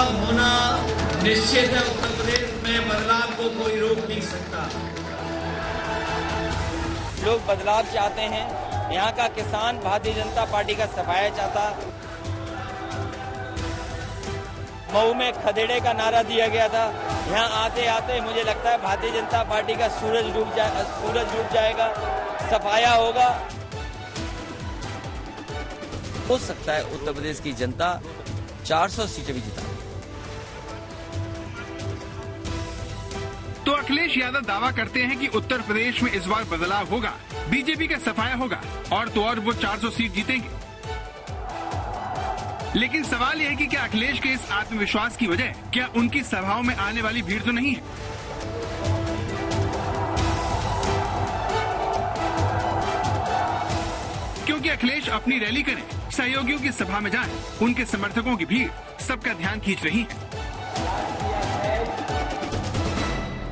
बदलाव होना निश्चित है। उत्तर प्रदेश में बदलाव को कोई रोक नहीं सकता। लोग बदलाव चाहते हैं। यहाँ का किसान भारतीय जनता पार्टी का सफाया चाहता। मऊ में खदेड़े का नारा दिया गया था। यहाँ आते आते मुझे लगता है भारतीय जनता पार्टी का सूरज डूब जाएगा, सफाया होगा। हो सकता है उत्तर प्रदेश की जनता 400 सीटें भी जिता। तो अखिलेश यादव दावा करते हैं कि उत्तर प्रदेश में इस बार बदलाव होगा, बीजेपी का सफाया होगा और तो और वो 400 सीट जीतेंगे। लेकिन सवाल यह है कि क्या अखिलेश के इस आत्मविश्वास की वजह क्या उनकी सभाओं में आने वाली भीड़ तो नहीं है? क्योंकि अखिलेश अपनी रैली करें, सहयोगियों की सभा में जाएं, उनके समर्थकों की भीड़ सबका ध्यान खींच रही है।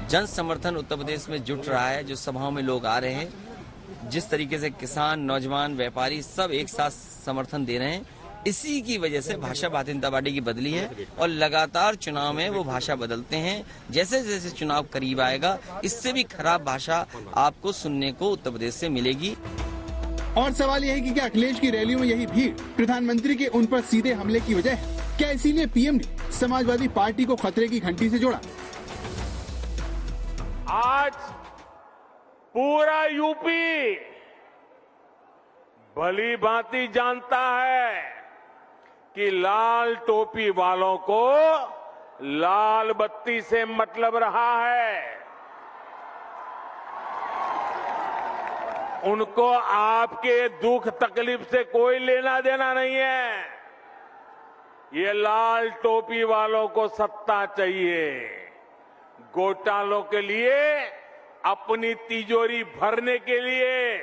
जन समर्थन उत्तर प्रदेश में जुट रहा है। जो सभाओं में लोग आ रहे हैं, जिस तरीके से किसान, नौजवान, व्यापारी सब एक साथ समर्थन दे रहे हैं, इसी की वजह से भाषा भारतीय जनता पार्टी की बदली है। और लगातार चुनाव में वो भाषा बदलते हैं। जैसे जैसे चुनाव करीब आएगा, इससे भी खराब भाषा आपको सुनने को उत्तर प्रदेश से मिलेगी। और सवाल यह है कि क्या अखिलेश की रैलियों में यही भीड़ प्रधानमंत्री के उन पर सीधे हमले की वजह है? क्या इसीलिए पीएम ने समाजवादी पार्टी को खतरे की घंटी से जोड़ा? आज पूरा यूपी भली भांति जानता है कि लाल टोपी वालों को लाल बत्ती से मतलब रहा है। उनको आपके दुख तकलीफ से कोई लेना देना नहीं है। ये लाल टोपी वालों को सत्ता चाहिए। घोटालों के लिए, अपनी तिजोरी भरने के लिए,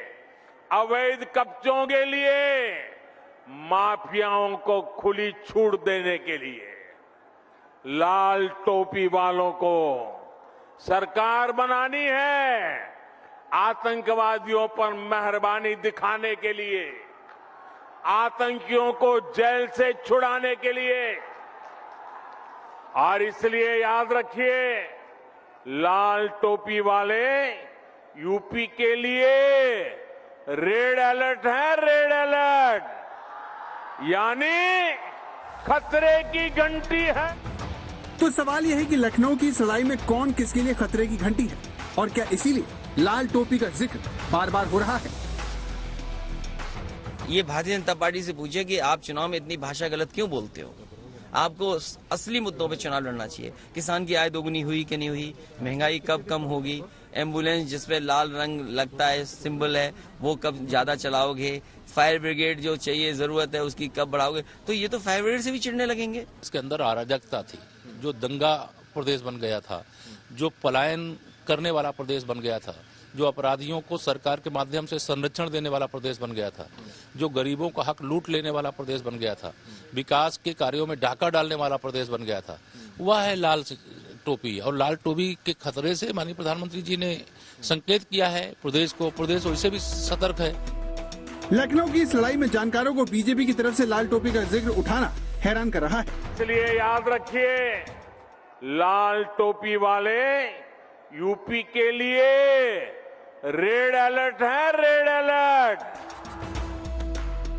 अवैध कब्जों के लिए, माफियाओं को खुली छूट देने के लिए। लाल टोपी वालों को सरकार बनानी है, आतंकवादियों पर मेहरबानी दिखाने के लिए, आतंकियों को जेल से छुड़ाने के लिए। और इसलिए याद रखिए, लाल टोपी वाले यूपी के लिए रेड अलर्ट है, रेड अलर्ट, यानी खतरे की घंटी है। तो सवाल यह है कि लखनऊ की इस लड़ाई में कौन किसके लिए खतरे की घंटी है और क्या इसीलिए लाल टोपी का जिक्र बार बार हो रहा है? ये भारतीय जनता पार्टी से पूछे कि आप चुनाव में इतनी भाषा गलत क्यों बोलते हो? आपको असली मुद्दों पे चुनाव लड़ना चाहिए। किसान की आय दोगुनी हुई कि नहीं हुई? महंगाई कब कम होगी? एम्बुलेंस जिसपे लाल रंग लगता है, सिंबल है, वो कब ज्यादा चलाओगे? फायर ब्रिगेड जो चाहिए, जरूरत है, उसकी कब बढ़ाओगे? तो ये तो फायर ब्रिगेड से भी चिढ़ने लगेंगे। इसके अंदर अराजकता थी, जो दंगा प्रदेश बन गया था, जो पलायन करने वाला प्रदेश बन गया था, जो अपराधियों को सरकार के माध्यम से संरक्षण देने वाला प्रदेश बन गया था, जो गरीबों का हक लूट लेने वाला प्रदेश बन गया था, विकास के कार्यों में डाका डालने वाला प्रदेश बन गया था, वह है लाल टोपी। और लाल टोपी के खतरे से माननीय प्रधानमंत्री जी ने संकेत किया है प्रदेश को, प्रदेश वैसे भी सतर्क है। लखनऊ की इस लड़ाई में जानकारों को बीजेपी की तरफ से लाल टोपी का जिक्र उठाना हैरान कर रहा है। इसलिए याद रखिए, लाल टोपी वाले यूपी के लिए रेड अलर्ट है, रेड अलर्ट,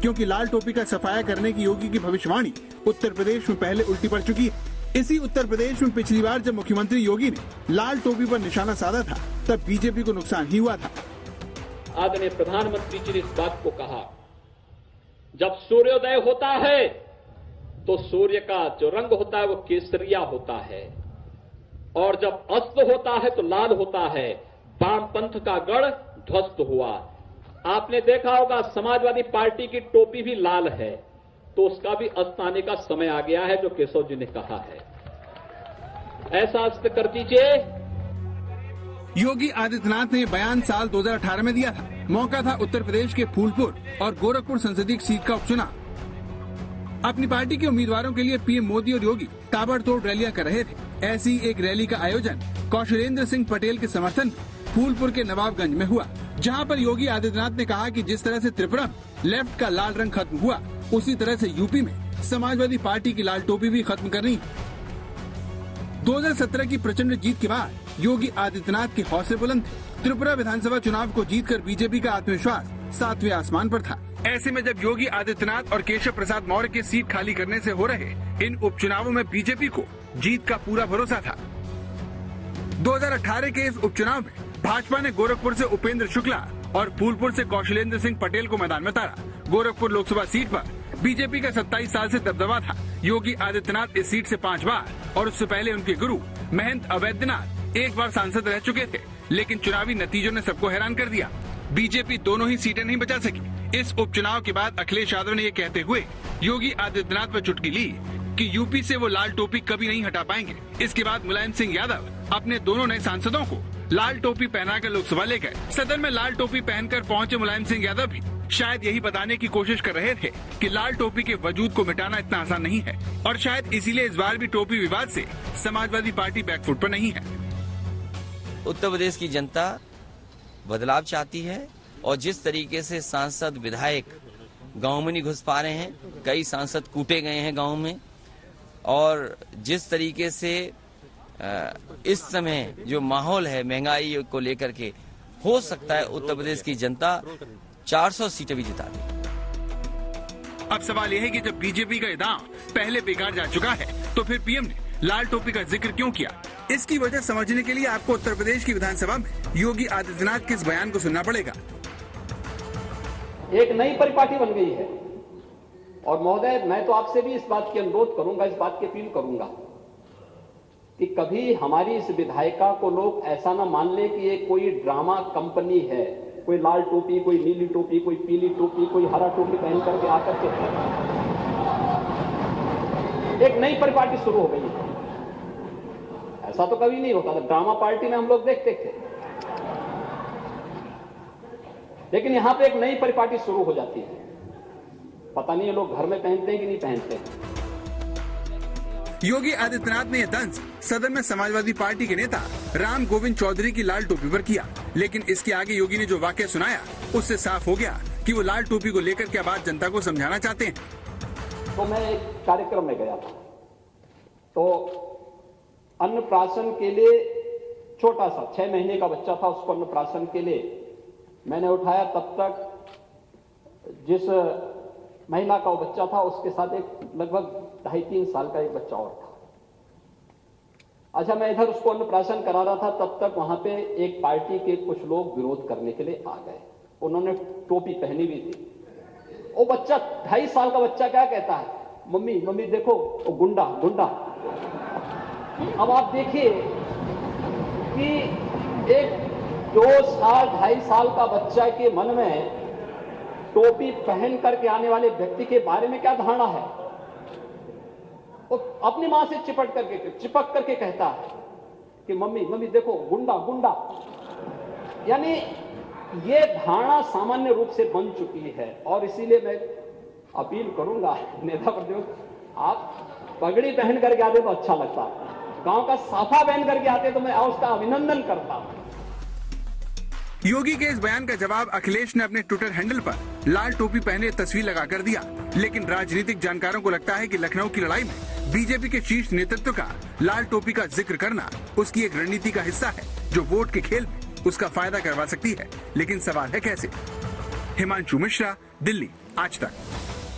क्योंकि लाल टोपी का सफाया करने की योगी की भविष्यवाणी उत्तर प्रदेश में पहले उल्टी पड़ चुकी है। इसी उत्तर प्रदेश में पिछली बार जब मुख्यमंत्री योगी ने लाल टोपी पर निशाना साधा था, तब बीजेपी को नुकसान ही हुआ था। आदरणीय प्रधानमंत्री जी ने इस बात को कहा, जब सूर्योदय होता है तो सूर्य का जो रंग होता है वो केसरिया होता है, और जब अस्त होता है तो लाल होता है। वामपंथ का गढ़ ध्वस्त हुआ। आपने देखा होगा समाजवादी पार्टी की टोपी भी लाल है, तो उसका भी अस्त आने का समय आ गया है, जो केशव जी ने कहा है। ऐसा अस्त कर दीजिए। योगी आदित्यनाथ ने बयान साल 2018 में दिया था। मौका था उत्तर प्रदेश के फूलपुर और गोरखपुर संसदीय सीट का उपचुनाव। अपनी पार्टी के उम्मीदवारों के लिए पीएम मोदी और योगी ताबड़तोड़ रैलियां कर रहे थे। ऐसी एक रैली का आयोजन कौशलेंद्र सिंह पटेल के समर्थन में फूलपुर के नवाबगंज में हुआ, जहां पर योगी आदित्यनाथ ने कहा कि जिस तरह से त्रिपुरा में लेफ्ट का लाल रंग खत्म हुआ, उसी तरह से यूपी में समाजवादी पार्टी की लाल टोपी भी खत्म करनी। 2017 की प्रचंड जीत के बाद योगी आदित्यनाथ के हौसले बुलंद थे। त्रिपुरा विधानसभा चुनाव को जीतकर बीजेपी का आत्मविश्वास 7वें आसमान पर था। ऐसे में जब योगी आदित्यनाथ और केशव प्रसाद मौर्य के सीट खाली करने से हो रहे इन उपचुनावों में बीजेपी को जीत का पूरा भरोसा था। 2018 के इस उपचुनाव में भाजपा ने गोरखपुर से उपेंद्र शुक्ला और फूलपुर से कौशलेंद्र सिंह पटेल को मैदान में उतारा। गोरखपुर लोकसभा सीट पर बीजेपी का 27 साल से दबदबा था। योगी आदित्यनाथ इस सीट से 5 बार और उससे पहले उनके गुरु महंत अवैधनाथ 1 बार सांसद रह चुके थे, लेकिन चुनावी नतीजों ने सबको हैरान कर दिया। बीजेपी दोनों ही सीटें नहीं बचा सकी। इस उपचुनाव के बाद अखिलेश यादव ने ये कहते हुए योगी आदित्यनाथ पर चुटकी ली कि यूपी से वो लाल टोपी कभी नहीं हटा पाएंगे। इसके बाद मुलायम सिंह यादव अपने दोनों नए सांसदों को लाल टोपी पहनाकर लोकसभा ले गए। सदन में लाल टोपी पहनकर पहुंचे मुलायम सिंह यादव भी शायद यही बताने की कोशिश कर रहे थे कि लाल टोपी के वजूद को मिटाना इतना आसान नहीं है और शायद इसीलिए इस बार भी टोपी विवाद से समाजवादी पार्टी बैकफुट पर नहीं है। उत्तर प्रदेश की जनता बदलाव चाहती है और जिस तरीके से सांसद विधायक गांव में नहीं घुस पा रहे हैं, कई सांसद कूटे गए हैं गांव में, और जिस तरीके से इस समय जो माहौल है महंगाई को लेकर के, हो सकता है उत्तर प्रदेश की जनता 400 सीटें भी जिता दे। अब सवाल यह है कि जब बीजेपी का दांव पहले बेकार जा चुका है तो फिर पीएम ने लाल टोपी का जिक्र क्यों किया? इसकी वजह समझने के लिए आपको उत्तर प्रदेश की विधानसभा में योगी आदित्यनाथ के इस बयान को सुनना पड़ेगा। एक नई परिपाटी बन गई है और महोदय मैं तो आपसे भी इस बात की अनुरोध करूंगा, इस बात की अपील करूंगा कि कभी हमारी इस विधायिका को लोग ऐसा ना मान ले कि ये कोई ड्रामा कंपनी है, कोई लाल टोपी, कोई नीली टोपी, कोई पीली टोपी, कोई हरा टोपी पहन करके आकर के एक नई परिपाटी शुरू हो गई है। ऐसा तो कभी नहीं होता था, ड्रामा पार्टी में हम लोग देखते थे, लेकिन यहां पे एक नई परिपाटी शुरू हो जाती है। पता नहीं ये लोग घर में पहनते हैं कि नहीं पहनते हैं। योगी आदित्यनाथ ने यह तंज सदन में समाजवादी पार्टी के नेता राम गोविंद चौधरी की लाल टोपी पर किया, लेकिन इसके आगे योगी ने जो वाकया सुनाया उससे साफ हो गया कि वो लाल टोपी को लेकर क्या बात जनता को समझाना चाहते हैं। तो मैं एक कार्यक्रम में गया था, तो अन्नप्राशन के लिए छोटा सा 6 महीने का बच्चा था, उसको अन्नप्राशन के लिए मैंने उठाया। तब तक जिस महिला का वो बच्चा था उसके साथ एक लगभग 2.5-3 साल का एक बच्चा और था। अच्छा, मैं इधर उसको अन्नप्राशन करा रहा था, तब तक वहां पे एक पार्टी के कुछ लोग विरोध करने के लिए आ गए। उन्होंने टोपी पहनी हुई थी। वो बच्चा 2.5 साल का बच्चा क्या कहता है, मम्मी मम्मी देखो वो गुंडा गुंडा। अब आप देखिए कि एक 2-2.5 साल का बच्चा के मन में टोपी पहन करके आने वाले व्यक्ति के बारे में क्या धारणा है। वो अपनी मां से चिपक करके कहता है कि मम्मी मम्मी देखो गुंडा गुंडा। यानी ये धारणा सामान्य रूप से बन चुकी है और इसीलिए मैं अपील करूंगा नेता प्रतिपक्ष, आप पगड़ी पहन करके आते तो अच्छा लगता, गांव का साफा पहन करके आते तो मैं उसका अभिनंदन करता। योगी के इस बयान का जवाब अखिलेश ने अपने ट्विटर हैंडल पर लाल टोपी पहने तस्वीर लगाकर दिया, लेकिन राजनीतिक जानकारों को लगता है कि लखनऊ की लड़ाई में बीजेपी के शीर्ष नेतृत्व का लाल टोपी का जिक्र करना उसकी एक रणनीति का हिस्सा है जो वोट के खेल में उसका फायदा करवा सकती है। लेकिन सवाल है कैसे? हिमांशु मिश्रा, दिल्ली, आज तक।